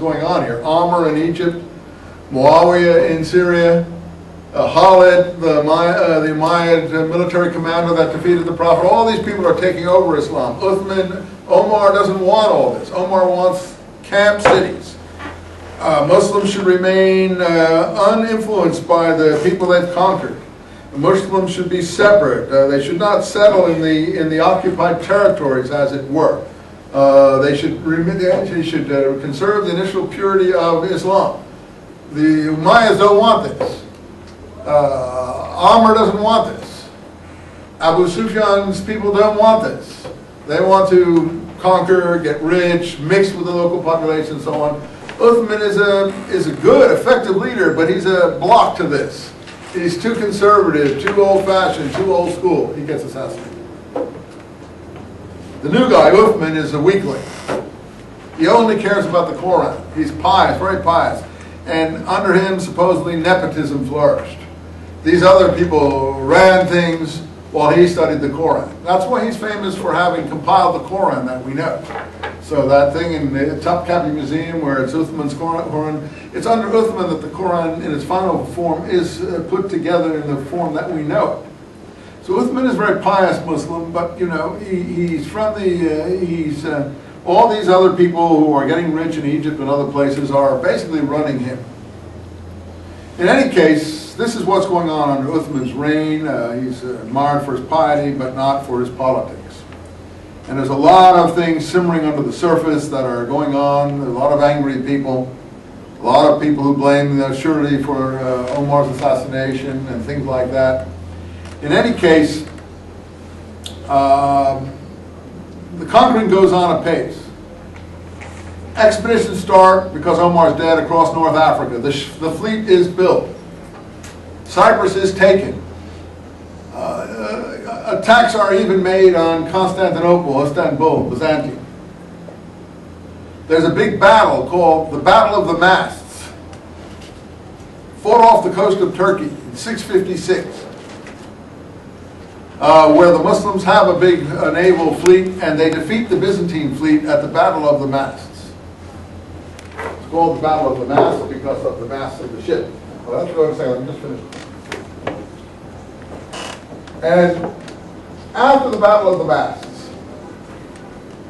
going on here. Amr in Egypt, Muawiyah in Syria, Khalid, the Umayyad military commander that defeated the Prophet. All these people are taking over Islam. Uthman, Omar doesn't want all this. Omar wants camp cities. Muslims should remain uninfluenced by the people they've conquered. The Muslims should be separate. They should not settle in the occupied territories, as it were. They should conserve the initial purity of Islam. The Umayyads don't want this. Amr doesn't want this. Abu Sufyan's people don't want this. They want to conquer, get rich, mix with the local population, and so on. Uthman is a good, effective leader, but he's a block to this. He's too conservative, too old-fashioned, too old school. He gets assassinated. The new guy, Uthman, is a weakling. He only cares about the Quran. He's pious, very pious. And under him, supposedly, nepotism flourished. These other people ran things while he studied the Quran. That's why he's famous for having compiled the Quran that we know. So that thing in the Topkapi Museum where it's Uthman's Quran, it's under Uthman that the Quran in its final form is put together in the form that we know it. So Uthman is a very pious Muslim, but you know, he's from the, all these other people who are getting rich in Egypt and other places are basically running him. In any case, this is what's going on under Uthman's reign. He's admired for his piety, but not for his politics. And there's a lot of things simmering under the surface that are going on. There's a lot of angry people. A lot of people who blame the surety for Omar's assassination and things like that. In any case, the conquering goes on apace. Expeditions start because Omar's dead across North Africa. The fleet is built. Cyprus is taken. Attacks are even made on Constantinople, Istanbul, Byzantium. There's a big battle called the Battle of the Masts, fought off the coast of Turkey in 656, where the Muslims have a big naval fleet and they defeat the Byzantine fleet at the Battle of the Masts. It's called the Battle of the Masts because of the masts of the ship. Well, that's what I'm saying. Let me just finish. And after the Battle of the Masts,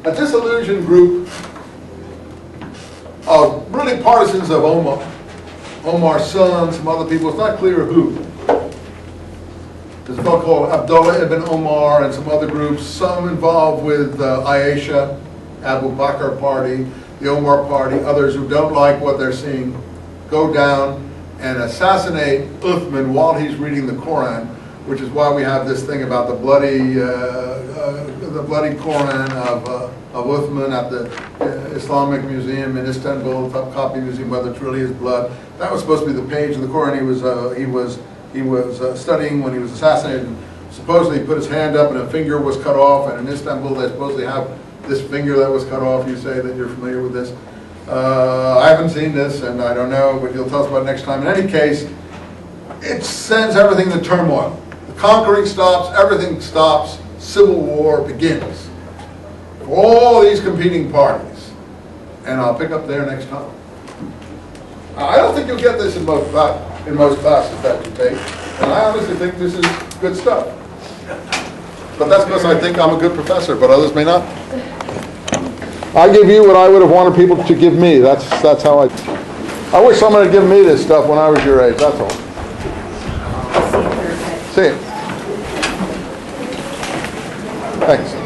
a disillusioned group of really partisans of Omar, Omar's son, some other people, it's not clear who. There's a fellow called Abdullah ibn Omar and some other groups, some involved with Ayesha, Abu Bakr party, the Omar party, others who don't like what they're seeing, go down and assassinate Uthman while he's reading the Quran, which is why we have this thing about the bloody Quran of Uthman at the Islamic Museum in Istanbul, Topkapi Museum, whether it's really his blood. That was supposed to be the page of the Quran he was studying when he was assassinated. Supposedly he put his hand up and a finger was cut off, and in Istanbul they supposedly have this finger that was cut off. You say that you're familiar with this. I haven't seen this, and I don't know, but you'll tell us about it next time. In any case, it sends everything into turmoil. Conquering stops, everything stops, civil war begins. For all these competing parties. And I'll pick up there next time. I don't think you'll get this in most classes that you take. And I honestly think this is good stuff. But that's because I think I'm a good professor, but others may not. I give you what I would have wanted people to give me. That's how I wish someone had given me this stuff when I was your age, that's all. See you. Thanks.